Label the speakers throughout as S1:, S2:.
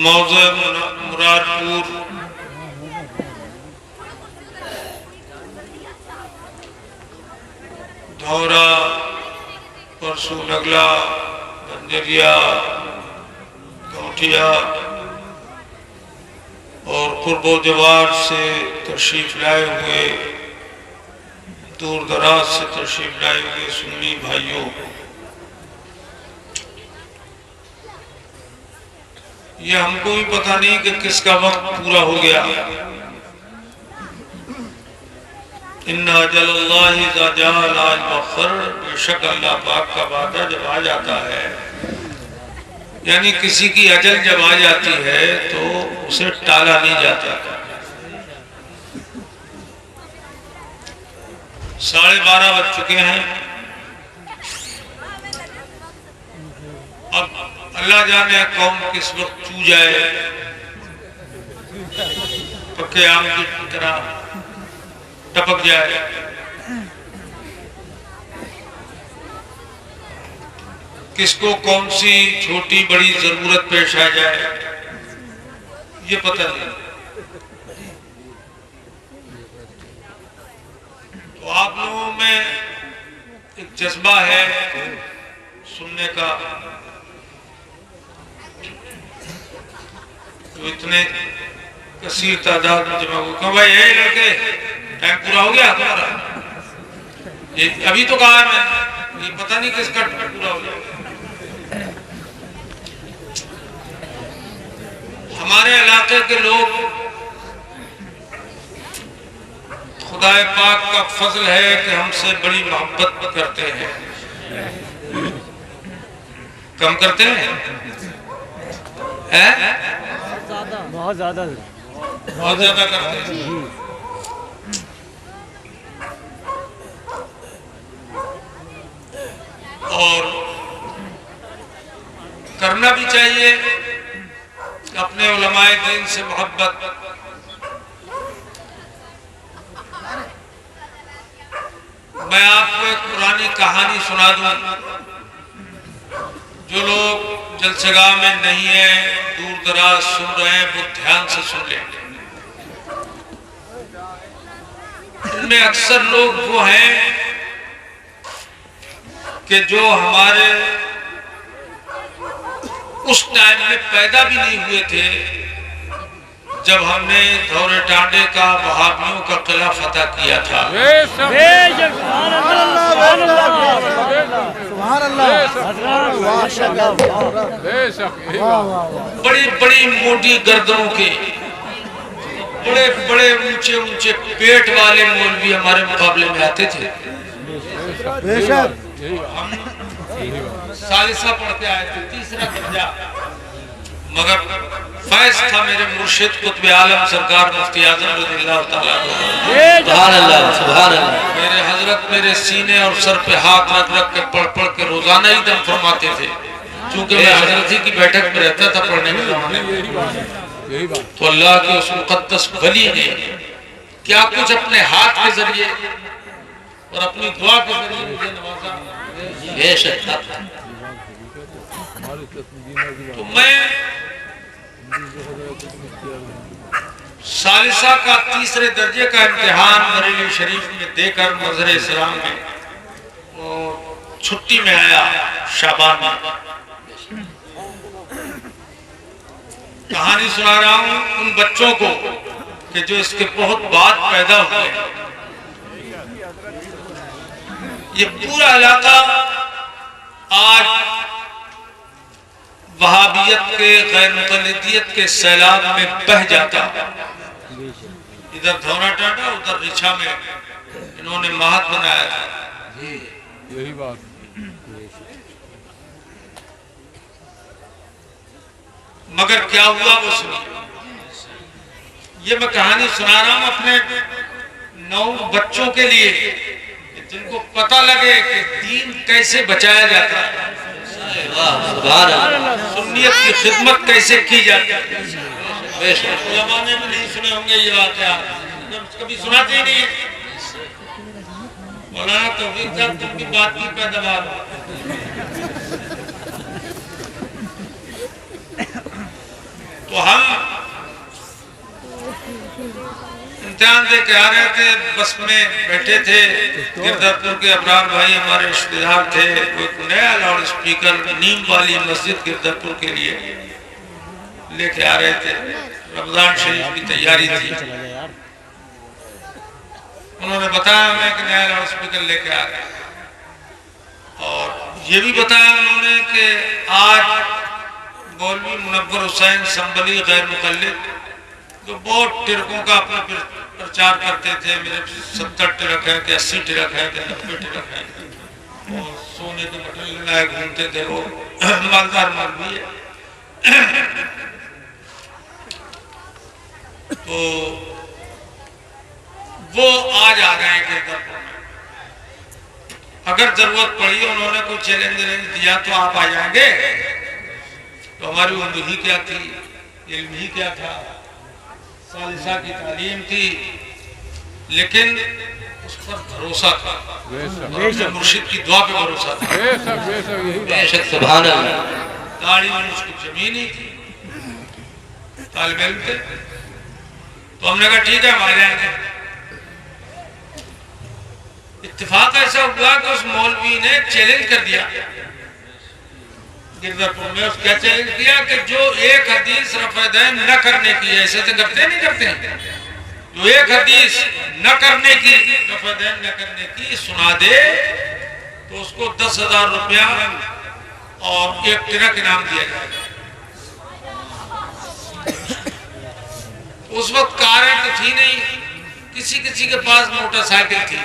S1: मौज़े मुरादपुर धौरा, परसों नगला, बंजरिया, गौठिया और कुर्बो जवार से तशरीफ लाए हुए, दूर दराज से तशरीफ लाए हुए सुन्नी भाइयों, ये हमको भी पता नहीं कि किसका वक्त पूरा हो गया। इन्ना अजलल्लाहि इज़ा जाअ ला युअख्खर, बेशक अल्लाह पाक का वादा जब आ जाता है, यानी किसी की अजल जब आ जाती है तो उसे टाला नहीं जाता। 12:30 बज चुके हैं। अब अल्लाह जाने कौन किस वक्त चू जाए, पक्के आम की तरह टपक जाए। किसको कौन सी छोटी बड़ी जरूरत पेश आ जाए, ये पता नहीं। तो आप लोगों में एक जज्बा है सुनने का, तो इतने कसीर तादाद में जमा हो। क्यों भाई, यही लड़के टाइम पूरा हो गया तुम्हारा? ये अभी तो कहा है मैंने, ये पता नहीं किसका पूरा हो गया। हमारे इलाके के लोग, खुदाए पाक का फजल है कि हमसे बड़ी मोहब्बत करते हैं। कम करते हैं?
S2: बहुत ज्यादा
S1: करते हैं। और करना भी चाहिए अपने उलमाए दीन से मोहब्बत। मैं आपको एक पुरानी कहानी सुना दूं। जो लोग जलसेगाह में नहीं है, दूर दराज सुन रहे हैं, वो ध्यान से सुन लेंगे। इनमें अक्सर लोग वो हैं कि जो हमारे उस टाइम में पैदा भी नहीं हुए थे जब हमने दौरे टांडे का वहाबियों का किला फतह किया था। बड़ी बड़ी मोटी गर्दनों के, बड़े बड़े ऊंचे ऊंचे पेट वाले मौलवी हमारे मुकाबले में आते थे। हम सालिसा पढ़ते आए थे, तीसरा दर्जा, मगर फैज था मेरे मुर्शिद कुतुब आलम सरकार मुफ्ती आजम रज़ियल्लाहु ताला सुभान अल्लाह सुभान अल्लाह। मेरे हजरत मेरे सीने और सर पे हाथ रख रख के पढ़ पढ़ के रोजाना ही दम फरमाते थे, क्योंकि मैं हजरत ही की बैठक में रहता था पढ़ने के ज़माने में। तो अल्लाह के उस मुक़द्दस वली ने क्या कुछ अपने हाथ के जरिए और अपनी दुआ के जरिए मुझे नवाजा। तो मैं सालिसा का तीसरे दर्जे का इम्तिहान बरेली शरीफ में देकर मज़हर इस्लाम में और छुट्टी में आया शाबान में। कहानी सुना रहा हूं उन बच्चों को कि जो इसके बहुत बाद पैदा हुए। ये पूरा इलाका आज वहाबियत के, गैर मुतल्लिदियत के सैलाब में बह जाता। इधर धौरा टाटा, उधर रिछा में इन्होंने महत बनाया था।
S3: यही बात।
S1: मगर क्या हुआ वो सुनिए। ये मैं कहानी सुना रहा हूं अपने 9 बच्चों के लिए, जिनको पता लगे कि दीन कैसे बचाया जाता है, सुन्नियत की खिदमत कैसे की जाती है। जमाने में नहीं सुने होंगे ये वाक़या, कभी सुनाते ही नहीं। मौलाना तौफीक साहब तुम की बात की पैदावार। तो हम इम्तिहान दे के आ रहे थे, बस में बैठे थे। गिरधरपुर के अबरार भाई हमारे रिश्तेदार थे, वो एक नया लाउड स्पीकर नीम वाली मस्जिद गिरधरपुर के लिए लेके आ रहे थे। रमजान शरीफ की तैयारी थी। उन्होंने बताया हमें कि नया लाउड स्पीकर लेके आ रहे हैं, और ये भी बताया उन्होंने कि आज मौलवी मुनव्वर हुसैन संबली गैर मुकल्लिद जो बहुत टिरकों का अपना प्रचार करते थे, मेरे 70 टिरक है कि 80 टिरक है कि 90 टिरक है, और सोने के बटन लगाए घूमते थे, वो मालदार मौलवी है। तो वो आज आ गए गिरधरपुर में। अगर जरूरत पड़ी, उन्होंने कोई चैलेंज दिया तो आप आ जाएंगे। तो हमारी उम्र ही क्या थी, इल्म ही क्या था, सालिसा की तालीम थी, लेकिन उस पर भरोसा था, मुर्शिद की दुआ पे भरोसा था। बेशक सुभान अल्लाह। दाढ़ी में उसकी जमीन ही थी, तालिब इल्म थे। तो हमने कहा ठीक है हम आ जाएंगे। इत्तेफाक ऐसा हुआ कि उस मौलवी ने चैलेंज कर दिया गिरधरपुर में। क्या चैलेंज किया कि जो एक हदीस रफ़ैदैन न करने की है, ऐसे तो करते नहीं करते हैं, जो एक हदीस न करने की, रफ़ैदैन न करने की सुना दे तो उसको 10,000 रुपया और एक टिरक इनाम दिया जाएगा। उस वक्त कारें तो थी नहीं, किसी किसी के पास मोटरसाइकिल थी।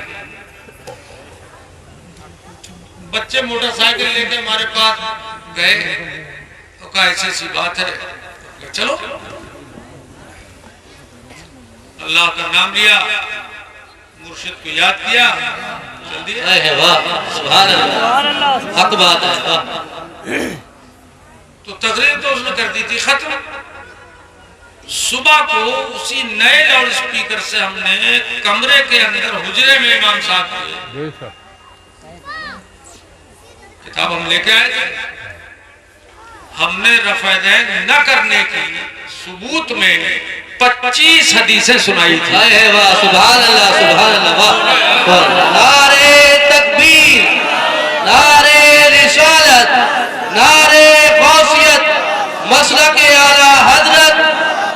S1: बच्चे मोटरसाइकिल लेके हमारे पास गए तो कहा ऐसी ऐसी बात है, चलो। अल्लाह का नाम लिया, मुर्शिद को याद किया, चल दिया। वाह सुभान अल्लाह, हक बात है। तो तकरीर तो उसने कर दी थी खत्म। सुबह को उसी नए लाउड स्पीकर से हमने कमरे के अंदर हुजरे में इमाम साहब किए, किताब हम लेके आए थे। हमने रफ़ैदैन न करने की सबूत में 25 हदीसें सुनाई थी। वाह सुभान अल्लाह, सुभान अल्लाह। नारे तकबीर, नारे रिसालत, नारे गौसियत, मसलक आला हजरत,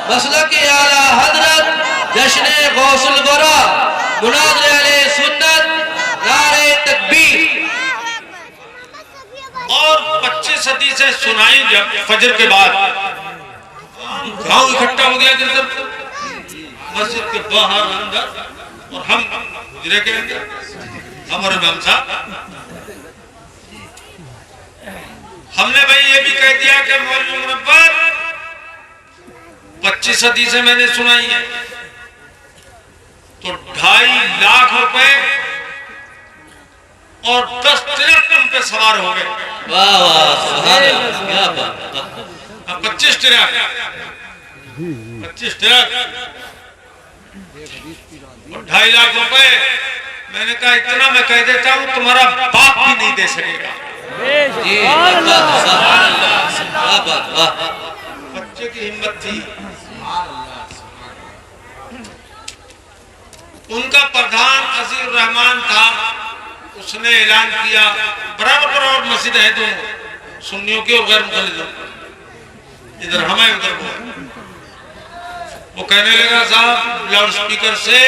S1: मसलक आला हजरत, जश्न गौसुल वरा, मुनाज़िर अहले सुन्नत, नारे तकबीर। और 25 हदीसें सुनाई जब फजर के बाद। गांव इकट्ठा हो गया गिरधरपुर, मस्जिद के बाहर अंदर, और हम हुजरे के अंदर, हमारे इमाम साहब। हमने भाई ये भी कह दिया कि मौलवी मुनव्वर 25 हदीसें मैंने सुनाई है, तो 2.5 लाख रुपए और 10 ट्रक तुम पे सवार हो गए। वाह वाह सुभान अल्लाह, क्या बात। 25 ट्रक और 2.5 लाख रुपए। मैंने कहा इतना मैं कह देता हूँ तुम्हारा बाप भी नहीं दे सकेगा। बच्चे की हिम्मत थी। उनका प्रधान अजीर रहमान था, उसने ऐलान किया, बराबर मस्जिद है दो, सुन्नियों की और गैर मुसल्लियों, इधर हमें उधर वो कहने लगा साहब लाउड स्पीकर से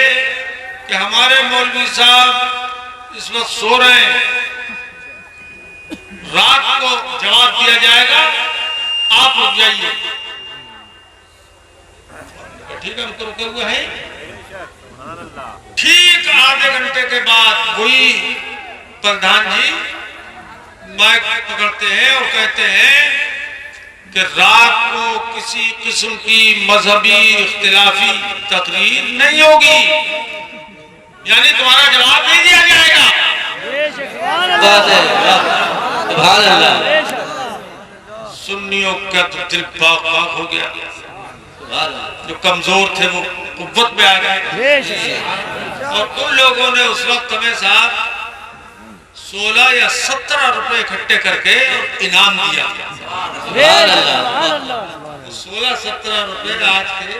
S1: कि हमारे मौलवी साहब इस वक्त सो रहे हैं, रात को जवाब दिया जाएगा, आप रुक जाइए। ठीक है, हम तो रुके हुए हैं। ठीक आधे घंटे के बाद वही प्रधान जी माइक पकड़ते हैं और कहते हैं कि रात को किसी किस्म की मजहबी इख्तिलाफी तकरीर नहीं होगी, यानी तुम्हारा जवाब नहीं दिया जाएगा। सुन्नियों का तो दिल पाक पाक हो गया, जो कमजोर थे वो कुव्वत में आ गए। और उन लोगों ने उस वक्त हमें साहब 16 या 17 रुपए इकट्ठे करके इनाम दिया। 16-17 रुपए आज के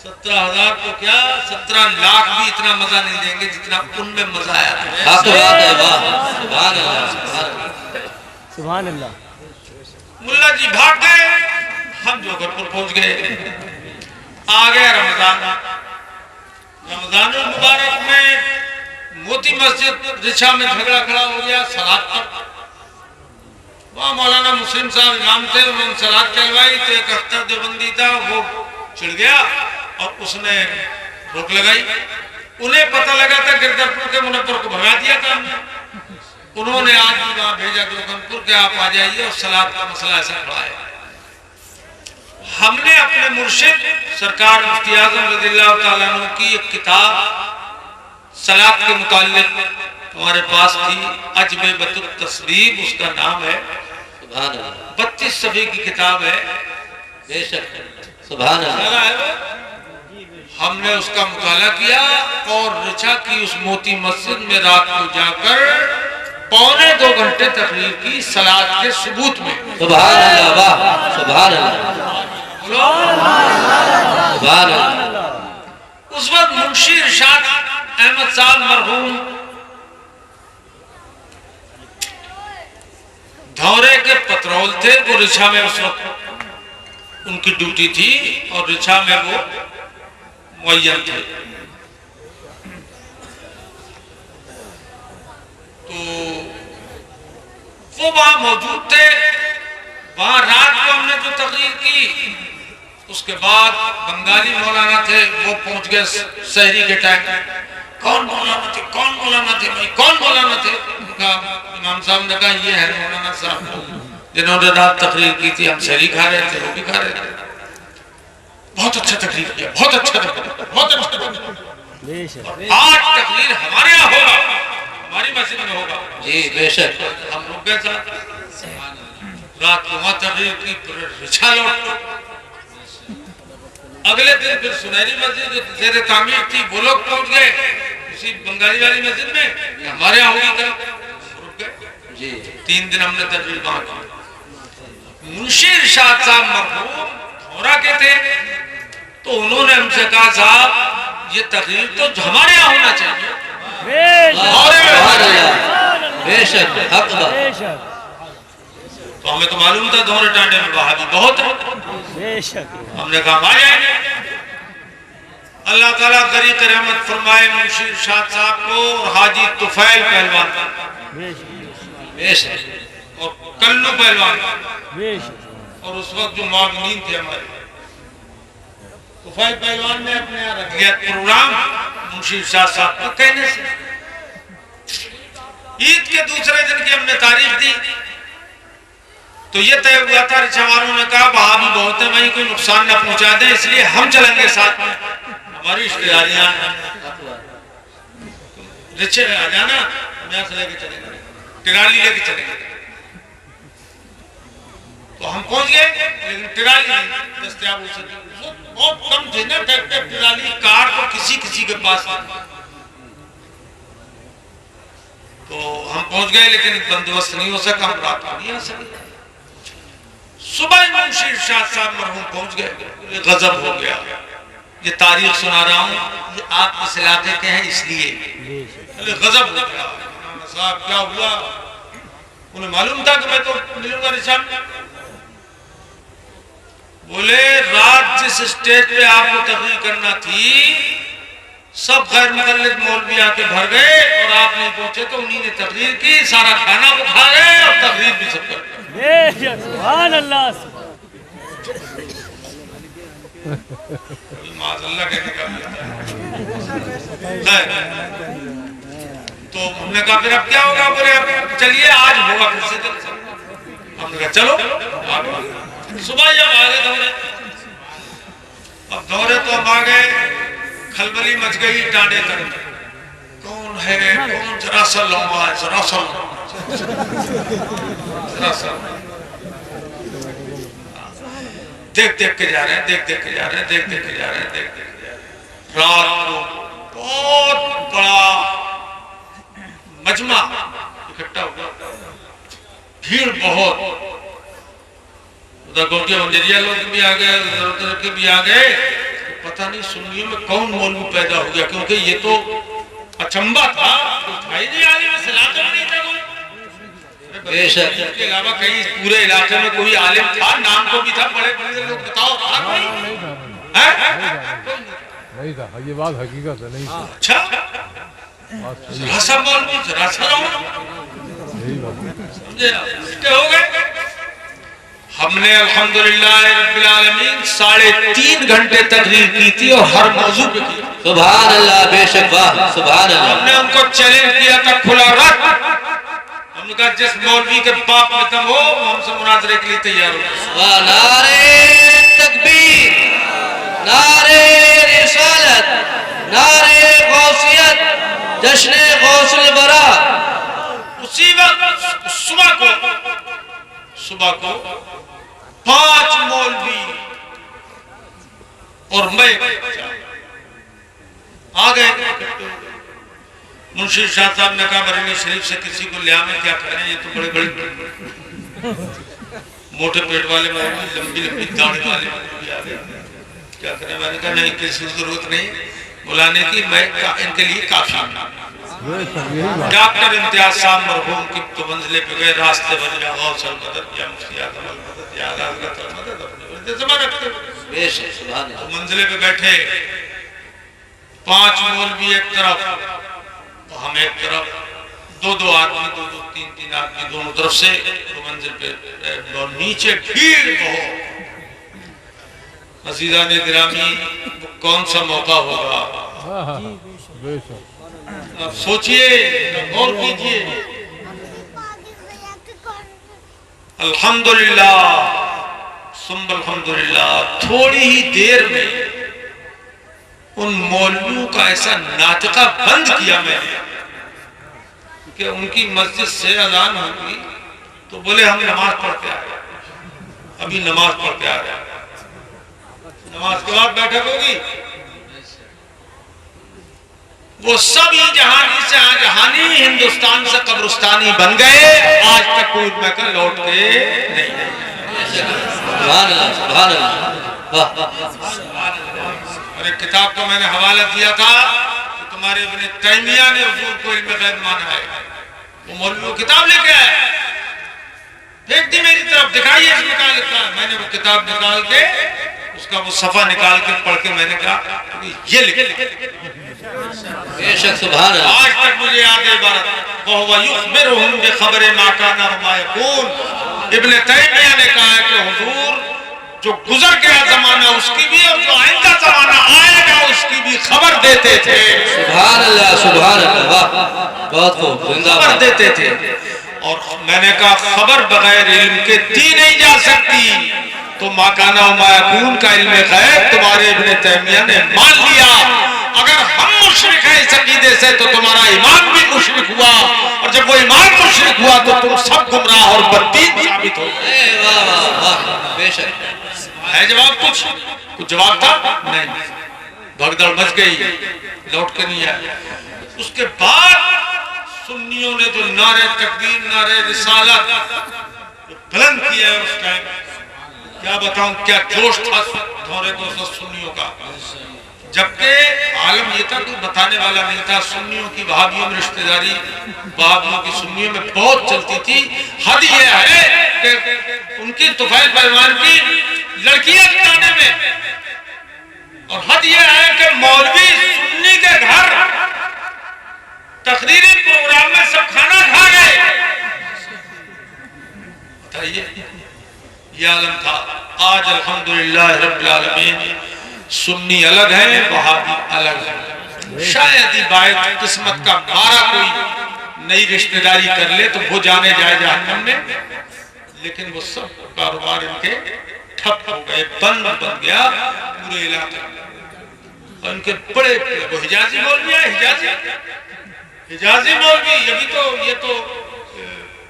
S1: 17,000 तो क्या 17 लाख भी इतना मजा नहीं देंगे जितना उनमें मजा आया था।
S2: सुभान अल्लाह।
S1: मुल्ला जी भाग गए, हम जोधपुर पहुंच गए। आ गया रमजान मुबारक में मोती मस्जिद रिछा में झगड़ा खड़ा हो गया सलात पर। वहाँ मौलाना मुस्लिम साहब इमाम थे, उन्होंने सलात चलवाई तो एक अख्तर देवबंदी था, वो चिढ़ गया और उसने रोक लगाई। उन्हें पता लगा था गिरधरपुर के मुनव्वर को भगा दिया था हमने। उन्होंने आज भी वहां भेजा गोरखपुर के आप आ जाइए और सलात का मसला ऐसा खड़ा है। हमने अपने मुर्शिद सरकार मुफ्ती आज़म रज़ियल्लाहु ताला अन्हु की एक किताब सलात के मुताल्लिक हमारे पास थी, अजबे बतुत तस्वीब उसका नाम है। 32 सफ़े की किताब है। बेशक सुभान अल्लाह। हमने उसका मुताला किया और रिछा की उस मोती मस्जिद में रात को जाकर 1.25 घंटे तकरीर की सलात के सबूत में।
S3: सुभान अल्लाह, वाह सुभान अल्लाह, सुभान अल्लाह।
S1: उस वक्त मुंशी इरशाद अहमद साहब मरहूम धौरे के पतरौल थे, वो रिछा में उस वक्त उनकी ड्यूटी थी और रिछा में वो मुअय्यन थे। तो वो वहां मौजूद थे। वहां रात को हमने जो तकरीर की, उसके बाद बंगाली मौलाना थे, वो पहुंच गए शहरी के टाइम। कौन मौलाना थे, कौन मौलाना थे भाई, कौन मौलाना थे? उनका इमाम साहब ने कहा ये है मौलाना साहब जिन्होंने रात तकरीर की थी। हम शहरी खा रहे थे, रोटी खा रहे थे। बहुत अच्छा तकरीर किया, बहुत अच्छा बहुत अच्छा। आज तकरीर हमारे यहाँ होगा, हमारी मस्जिद में होगा।
S3: जी बेशक।
S1: हम रुक गए साथ, रात को वहां तकरीर की, रिछा लौट। अगले दिन फिर सुनहरी मस्जिद जो जेर तामीर थी, वो लोग पहुंच गए उसी बंगाली वाली मस्जिद में, हमारे यहाँ होगी कल। रुक गए जी। 3 दिन हमने तकरीर वहां की। मुंशी इरशाद साहब मरहूम धौरा के थे, तो उन्होंने हमसे कहा साहब ये तकरीर तो हमारे यहाँ होना चाहिए।
S3: बेशक हक बात।
S1: तो हमें तो मालूम था धौरे टांडे में वहाबी बहुत है। हमने कहा आ जाएंगे। अल्लाह ताला करीब रहमत फरमाए मुंशी इरशाद साहब को और हाजी तुफैल पहलवान और कल्लू पहलवान और उस वक्त जो माविनीन थे हमारे, तुफैल पहलवान ने अपने यहाँ रख लिया प्रोग्राम मुंशी इरशाद साहब को कहने से। ईद के दूसरे दिन की हमने तारीख दी तो ये तय हुआ था, रिछा वालों ने कहा वहाबी बहुत है, वहीं कोई नुकसान न पहुंचा दे, इसलिए हम चलेंगे साथ में। हमारी रिश्तेदारियां रिछे आ जाना, यहाँ से लेके चलेंगे, टिराली लेके चलेंगे। तो हम पहुंच गए, लेकिन टिराली नहीं दस्तयाब हो सकी। बहुत कम थे ना ट्रैक्टर, टिराली कार तो किसी किसी के पास। तो हम पहुंच गए, लेकिन बंदोबस्त नहीं हो सका, हम रात को नहीं आ सके। सुबह मुंशी इरशाद साहब मरहूम पहुंच गए। गजब हो गया, ये तारीख सुना रहा हूँ, ये आप इस इलाके के हैं इसलिए। गजब हो गया साहब, क्या हुआ? उन्हें मालूम था कि मैं तो मिलूंगा रिछा में। बोले रात जिस स्टेज पे आपको तकरीर करना थी, सब गैर मुक़ल्लिद मौलवी आके भर गए और आप नहीं पहुंचे, तो उन्हीं ने तकरीर की, सारा खाना वो खा गए और तकरीर भी सब कर गए।
S2: सुभान अल्लाह।
S1: तो हमने कहा फिर अब क्या होगा? बोले चलिए आज होगा फिर से। हमने कहा चलो। सुबह जब आ गए दौरे, अब दौरे तो हम आ गए, खलबली मच गई टांडे तक। कौन है कौन? जरा सा लौंगा है, जरा सा देख देख के जा रहे हैं, देख देख के जा रहे हैं, देख देख के जा रहे हैं, देख देख के जा रहे हैं। रात को बहुत बड़ा मजमा इकट्ठा हुआ, भीड़ बहुत। उधर गोटिया मंजरिया लोग भी आ गए, उधर के भी आ गए। तो पता नहीं सुन्नियों में कौन मौलवी पैदा हो गया, क्योंकि ये तो अचंबा था, तो नहीं आलिम सलात नहीं था कोई।
S3: बेशक
S1: इसके अलावा कहीं पूरे इलाके में कोई आलिम था, नाम को भी था, बड़े बड़े लोग बताओ था कोई?
S4: नहीं था, ये बात हकीकत है, नहीं था।
S1: अच्छा सब मौलवी जरा सा
S4: यही बात
S1: समझे हो गए। हमने अल्हम्दुलिल्लाह रब्बिल आलमीन 3.5 घंटे तकरीर की थी और हर मौजू पे की।
S3: सुभान अल्लाह, बेशक वाह, सुभान अल्लाह।
S1: हमने उनको चैलेंज किया था खुला रख, हमने कहा जिस मौलवी के बाप में दम हो हमसे मुनाजरे के लिए तैयार हो।
S3: वाह, नारे तकबीर, नारे रिसालत, नारे गौसियत, जश्न गौसुल बरा।
S1: उसी वक्त सुबह को 5 मौलवी और मैं आ गए। मुंशी शाह साहब ने कहा बरेली शरीफ से किसी को ले आवे, क्या करें, ये तो बड़े बड़े मोटे पेट वाले लंबी लंबी दाढ़ी वाले आ गए, क्या करें। मैंने कहा नहीं, किसी जरूरत नहीं बुलाने की, मैं इनके लिए काफी हूं। डॉक्टर इम्तियाज साहब मरहूम की तो मंजिले पे गए, रास्ते बन या गौसल मदद या मुफ्ती आजम अल मदद या अला हज़रत अल मदद, अपने जमाने रखते
S3: बेशक सुभान
S1: तो
S3: अल्लाह।
S1: मंजिले पे बैठे, 5 मौलवी एक तरफ, हम एक तरफ, 2-2 आदमी, 2-2, 3-3 आदमी दोनों तरफ से, तो मंजिल पे और नीचे भीड़ बहुत। अज़ीज़ान गिरामी, कौन सा मौका होगा,
S4: बेशक।
S1: आप सोचिए और कीजिए। अल्हम्दुलिल्लाह सुम्मा अल्हम्दुलिल्लाह, थोड़ी ही देर में उन मौलवियों का ऐसा नाटका बंद किया मैंने कि उनकी मस्जिद से अजान होगी तो बोले हम नमाज पढ़ के आ रहे, अभी नमाज पढ़ के आ रहे, नमाज के बाद बैठक होगी। वो सब ही जहानी से जहानी, हिंदुस्तान से कब्रिस्तानी बन गए, आज तक कोई उनमें लौट के नहीं आए।
S3: सुभान अल्लाह, सुभान अल्लाह, वाह।
S1: और एक किताब को मैंने हवाला दिया था कि तुम्हारे इब्न तैमिया ने हुजूर को इल्म गैब माना है, वो मौलवी वो किताब लेके आया, फेंक दी मेरी तरफ, दिखाइए इसमें क्या लिखा है। मैंने वो किताब निकाल के उसका वो सफा निकाल के पढ़ के मैंने कहा ये लिख।
S3: बेशक सुभान अल्लाह।
S1: आज तक मुझे याद है इबारत, वह युखबिरुहुम बिखबरि मा काना व मा यकून। इब्न तैमिया ने कहा है कि हुजूर जो गुजर गया जमाना उसकी भी और जो आइंदा जमाना आएगा उसकी भी खबर देते थे।
S3: सुभान अल्लाह, सुभान अल्लाह, वाह, बहुत खूब,
S1: खबर देते थे। और मैंने कहा खबर बगैर इल्म के दी नहीं जा सकती, तो माकाना व मायकून का इल्म गैब तुम्हारे इब्न तैमिया ने मान लिया। अगर हम मुशरिक हैं इस अकीदे से तो तुम्हारा ईमान भी मुशरिक हुआ, और जब वो ईमान मुशरिक हुआ तो तुम सब गुमराह और बददीन साबित हो गए।
S3: वाह वाह वाह, बेशक।
S1: है जवाब? कुछ जवाब था नहीं, भगदड़ मच गई, लौट के नहीं आया। उसके बाद सुन्नियों ने जो नारे तकबीर, नारे रिसालत बुलंद किया है उस टाइम, क्या बताऊं क्या जोश था धोरे को सुन्नियों का। जबकि आलम ये था कोई बताने वाला नहीं था। सुन्नियों की वहाबियों में रिश्तेदारी, वहाबियों की सुन्नियों में बहुत चलती थी। हद ये है कि उनकी तुफैल पहलवान की लड़कियां बनाने में, और हद ये है कि मौलवी सुन्नी के घर तकरीरी प्रोग्राम में सब खाना खा गए। बताइए, ये आलम था। आज अल्हम्दुलिल्लाह रब्बिल आलमीन सुन्नी अलग है, वहाबी अलग है। शायद ही बात किस्मत का मारा कोई नई रिश्तेदारी कर ले तो वो जाने जाए जहन्नम में, लेकिन वो सब कारोबार इनके ठप हो गए, बंद बन गया पूरे इलाके। और इनके बड़े वो हिजाजी मौलवी है, हिजाजी मौलवी। ये तो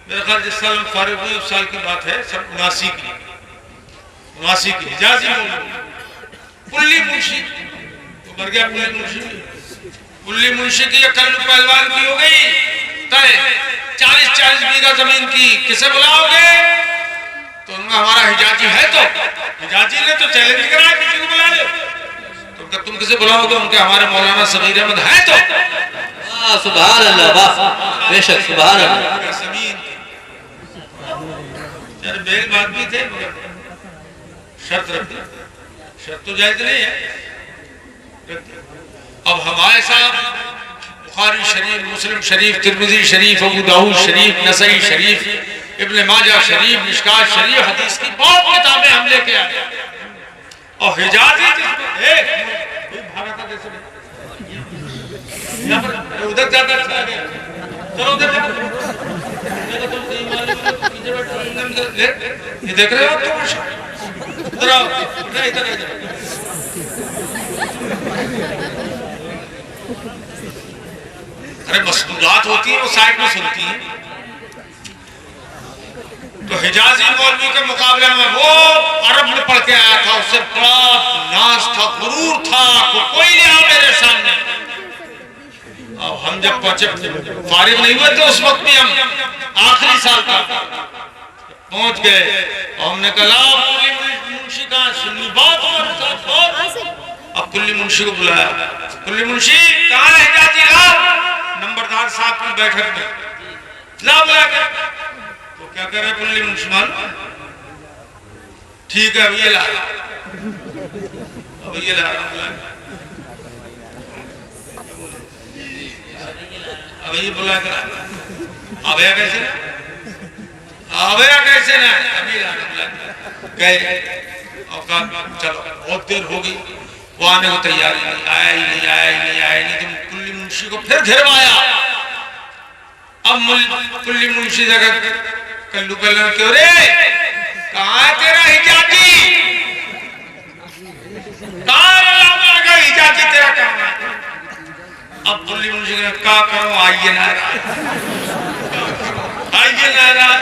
S1: मेरे ख्याल जिस साल फारिग हुई उस साल की बात है, सब 79 की हिजाजी मौलवी। पुल्ली मुंशी तो मर गया, पुल्ली मुंशी की कल्लू पहलवान की हो गई तय 40-40 बीघा जमीन की। किसे बुलाओगे? तो तो उनका हमारा हिजाजी है, तो हिजाजी ने तो चैलेंज कराया किसी को बुला लो, तो तुम किसे बुलाओगे? उनके हमारे मौलाना समीर अहमद है तो
S3: सुभान अल्लाह, वाह बेशक सुभान अल्लाह।
S1: यार बेल बात भी थे, शर्त रखती, शर्त तो जायज नहीं है। अब हमारे साथ बुखारी शरीफ, मुस्लिम शरीफ, तिरमिजी शरीफ, अबू दाऊद शरीफ, नसई शरीफ, इब्न माजा शरीफ, मिशकात शरीफ, हदीस की बहुत किताबें हम लेके आए। और हिजाजी भागा था कैसे उधर जाता, चलो उधर ये देख रहे हो आप? तो इधर इधर अरे मस्तूरात होती है वो साइड में सुनती है। तो हिजाजी मौलवी के मुकाबले में वो अरब में पढ़ के आया था, उससे बड़ा नाज था, गुरूर था, कोई नहीं आ मेरे सामने। अब हम जब पहुंचे, फारिग नहीं हुए तो उस वक्त भी हम आखिरी साल का पहुंच गए और हमने कहा कुल्ली मुंशी का सुन्नी बात हमारे साथ। अब कुल्ली मुंशी को बुलाया, कुल्ली मुंशी कहाँ है हिजाजी? नंबरदार साहब की बैठक में ला बुला कर। तो क्या कर रहे कुल्ली मुंशी? ठीक है अब ये ला, अब ये ला, अब ये बुला कर अब कैसे ना, अब कैसे ना, अभी गए और कहा चलो बहुत देर हो गई, वो आने को तैयार नहीं, आया ही नहीं, आया ही नहीं, आया ही नहीं। तुम कुल्ली मुंशी को फिर घेरवाया। अब कुल्ली मुंशी जगह कल्लू कल्लू क्यों रे, कहाँ है तेरा हिजाजी? कहाँ हिजाजी तेरा कहाँ है? अब कुल्ली मुंशी ने क्या करो, आइए नाराज, आइए नाराज,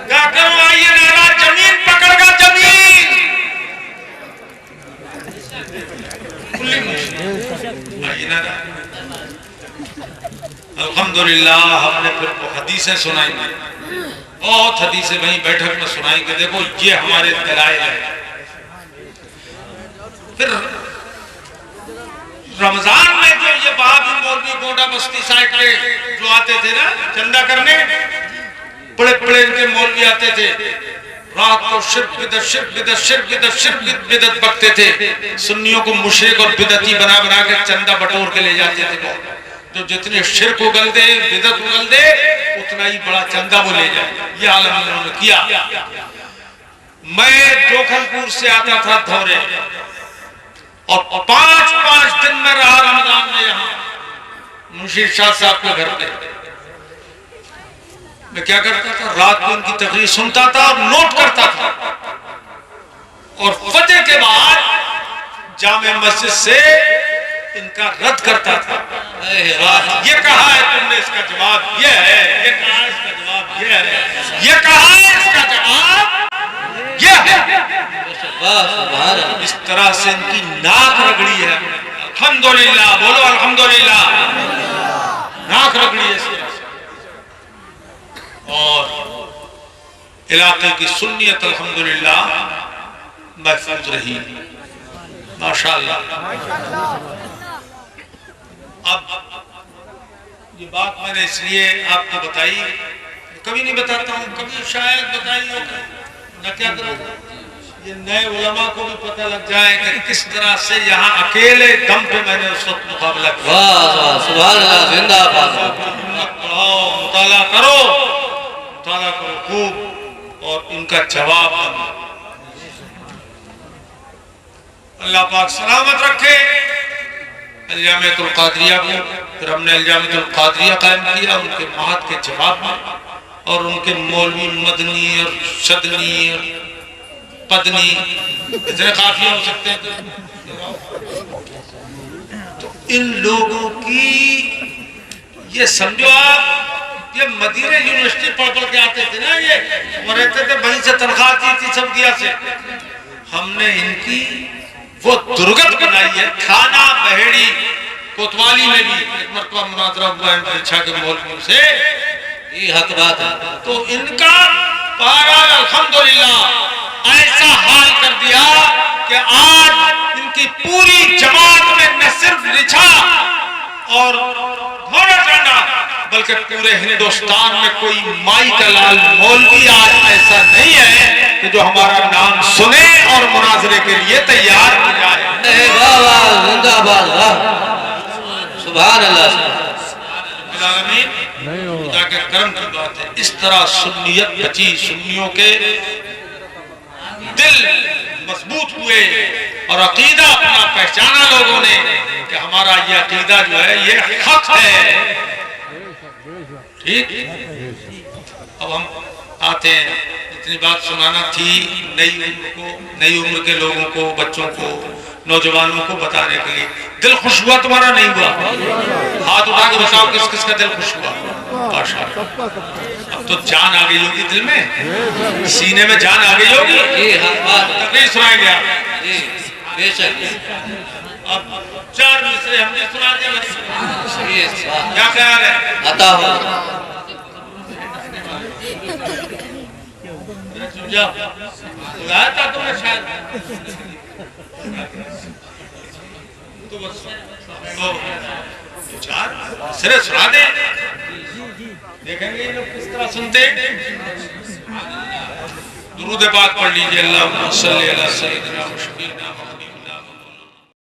S1: क्या करो आइए नाराज, जमीन पकड़गा जमीन। कुल्ली मुंशी आइए नाराज। अल्हम्दुलिल्लाह हमने फिर हदीसें सुनाई, बहुत हदीसें वहीं बैठक में सुनाई कि देखो ये हमारे दलाइल है। फिर रमजान में जो ये वहाबी मौलवी गोंडा बस्ती साइड के जो आते थे ना चंदा करने, बड़े बड़े इनके मौलवी आते थे, रात को शिर्क बिदअत, शिर्क बिदअत, शिर्क बिदअत, शिर्क बिदअत बकते थे। सुन्नियों को मुशरिक और बिदअती बना बना के चंदा बटोर के ले जाते थे। जो जितने शिर्क उगल दे, बिदअत उगल दे, उतना ही बड़ा चंदा वो ले जाए। ये आलम उन्होंने किया। मैं जोखनपुर से आता था धौरे और 5-5 दिन में रहा रमजान में यहाँ मुंशी शाह साहब के घर पे। मैं क्या करता था, रात को इनकी तकरीर सुनता था और नोट करता था, और फजर के बाद जामे मस्जिद से इनका रद्द करता था। ये कहा है तुमने, इसका जवाब ये है, ये कहा है इसका जवाब ये है, ये कहा है इसका जवाब ये है। इस तरह से इनकी नाक रगड़ी है। अल्हम्दुलिल्लाह, बोलो अल्हम्दुलिल्लाह, नाक रगड़ी है इस तरह से। और इलाके की सुन्नियत अल्हम्दुलिल्लाह महफूज रही, माशाअल्लाह। अब ये बात मैंने इसलिए आपको बताई, कभी नहीं बताता हूँ, कभी शायद बताई हो न, क्या करूँ, ये नए उलमा को भी पता लग जाए कि किस तरह से यहाँ अकेले दम पे मैंने उस वक्त मुकाबला किया।
S3: सुभान अल्लाह, जिंदाबाद।
S1: पढ़ाओ, मुताला करो खूब, और इनका जवाब अल्लाह पाक सलामत रखे। अल-जामिअतुल क़ादिरिया को फिर हमने अल-जामिअतुल क़ादिरिया कायम किया उनके महत के जवाब में, और उनके मौलवी मदनी और शदनी और पदनी इतने काफी हो सकते हैं। तो इन लोगों की ये समझो आप, ये मदीना यूनिवर्सिटी पढ़ के आते थे ना, ये वो रहते थे, वहीं से तनख्वाह आती थी सऊदीया से। हमने इनकी वो दुर्गत बनाई है। थाना बहेड़ी कोतवाली में भी एक मरतबा मुनाजरा हुआ है के मौलवियों से, ये हक बात है। तो इनका बहरहाल अल्हम्दुलिल्लाह ऐसा हाल कर दिया कि आज इनकी पूरी जमात में न सिर्फ रिछा और घोड़ा चढ़ना बल्कि पूरे हिंदुस्तान में कोई माई का लाल मौलवी आज ऐसा नहीं है कि जो हमारा नाम सुने और मुनाजरे के लिए तैयार हो जाए।
S3: वाह वाह जिंदाबाद वाह सुभान अल्लाह
S4: नहीं होगा।
S1: खुदा के करम की बात है। इस तरह सुन्नियत बची, सुन्नियों के दिल मजबूत हुए और अकीदा अपना पहचाना लोगों ने कि हमारा ये अकीदा जो है ये हक है। ठीक, अब हम आते हैं, इतनी बात सुनाना थी नई उम्र के लोगों को, बच्चों को, नौजवानों को बताने के लिए। दिल खुश हुआ तुम्हारा? नहीं हुआ? हाथ उठा के बताओ किस किस का दिल खुश हुआ? अब तो जान आ गई होगी दिल में, सीने में जान आ गई होगी। तकरीर सुनाएंगे आप
S3: जी बेशक।
S1: अब 4 मिसरे हमने सुना दिया, क्या ख्याल है?
S3: आता हो
S1: बुलाया था तुमने शायद, तो बस तो 4 मिसरे सुना दे, देखेंगे ये लोग किस तरह सुनते। दुरूद पाक पढ़ लीजिए। अल्लाहुम्मा सल्ली अला सय्यिदिना व शफीना